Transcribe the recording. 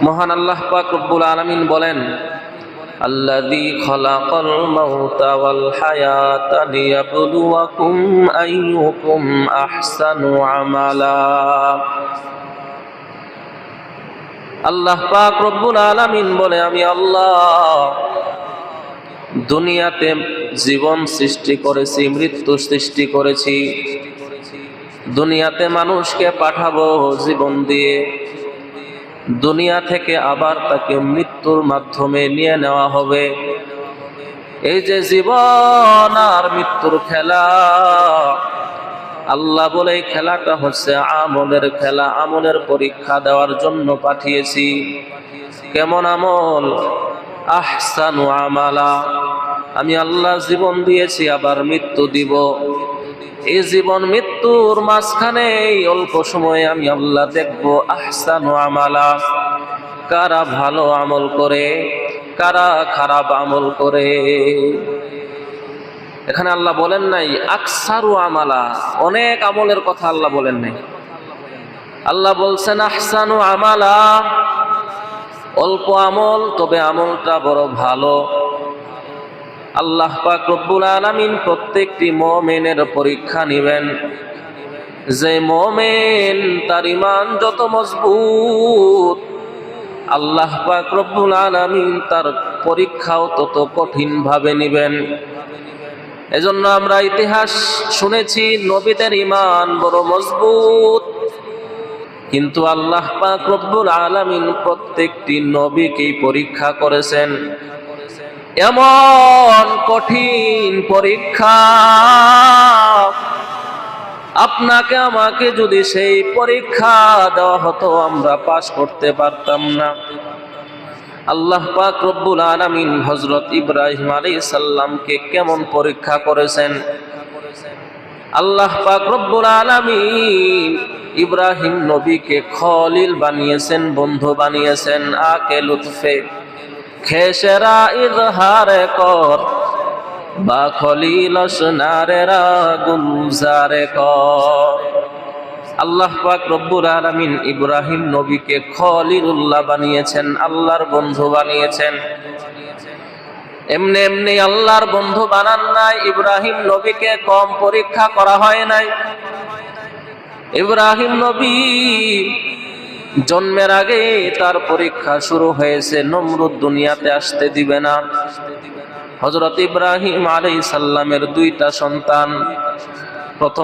মহান আল্লাহ পাক রব্বুল আলামিন বলেন, আল্লাযী খালাকাল মাউতা ওয়াল হায়াতা লিয়াবলুয়াকুম আইয়ুকুম আহসানু আমালা। আল্লাহ পাক রব্বুল আলামিন বলে, আমি আল্লাহ দুনিয়াতে জীবন সৃষ্টি করেছি, মৃত্যু সৃষ্টি করেছি। দুনিয়াতে মানুষকে পাঠাবো জীবন দিয়ে, দুনিয়া থেকে আবার তাকে মৃত্যুর মাধ্যমে নিয়ে নেওয়া হবে। এই যে জীবন আর মৃত্যুর খেলা, আল্লাহ বলে এই খেলাটা হচ্ছে আমলের খেলা, আমলের পরীক্ষা দেওয়ার জন্য পাঠিয়েছি। কেমন আমল? আহসানু আমালা। আমি আল্লাহ জীবন দিয়েছি, আবার মৃত্যু দিব। এই জীবন মৃত্যুর মাঝখানে এই অল্প সময়ে আমি আল্লাহ দেখব আহসানু আমালা, কারা ভালো আমল করে, কারা খারাপ আমল করে। এখানে আল্লাহ বলেন নাই আকসারু আমালা, অনেক আমলের কথা আল্লাহ বলেন নাই। আল্লাহ বলছেন আহসানু আমালা, অল্প আমল, তবে আমলটা বড় ভালো। আল্লাহ পাক রব্বুল আলামিন প্রত্যেকটি মুমিনের পরীক্ষা নেবেন। যে মুমিন তার ঈমান যত মজবুত, আল্লাহ পাক রব্বুল আলামিন তার পরীক্ষাও তত কঠিন ভাবে নেবেন। এজন্য আমরা ইতিহাস শুনেছি, নবীদের ঈমান বড় মজবুত, কিন্তু আল্লাহ পাক রব্বুল আলামিন প্রত্যেকটি নবীকেই পরীক্ষা করেছেন। এমন কঠিন পরীক্ষা, আপনাকে আমাকে যদি সেই পরীক্ষা দেওয়া হতো আমরা পাস করতে পারতাম না। আল্লাহ পাক রব্বুল আলামিন হযরত ইব্রাহিম আলাইহিস সালামকে কেমন পরীক্ষা করেছেন। আল্লাহ পাক রব্বুল আলামিন ইব্রাহিম নবীকে খলিল বানিয়েছেন, বন্ধু বানিয়েছেন। আকে লুৎফে খেসেরা ইজহারে কর, বা খলিল আসনারেরা গুলজারে কর। আল্লাহ পাক রব্বুল আলামিন ইব্রাহিম নবীকে খলিলুল্লাহ বানিয়েছেন, আল্লাহর বন্ধু বানিয়েছেন। এমনি এমনি আল্লাহর বন্ধু বানান নাই। ইব্রাহিম নবীকে কম পরীক্ষা করা হয় নাই। ইব্রাহিম নবী জন্মের আগে তার পরীক্ষা শুরু হয়েছে, নমরুদ দুনিয়াতে আসতে দিবে না। হযরত ইব্রাহিম আলাইহিস সালামের দুইটা সন্তান, প্রথম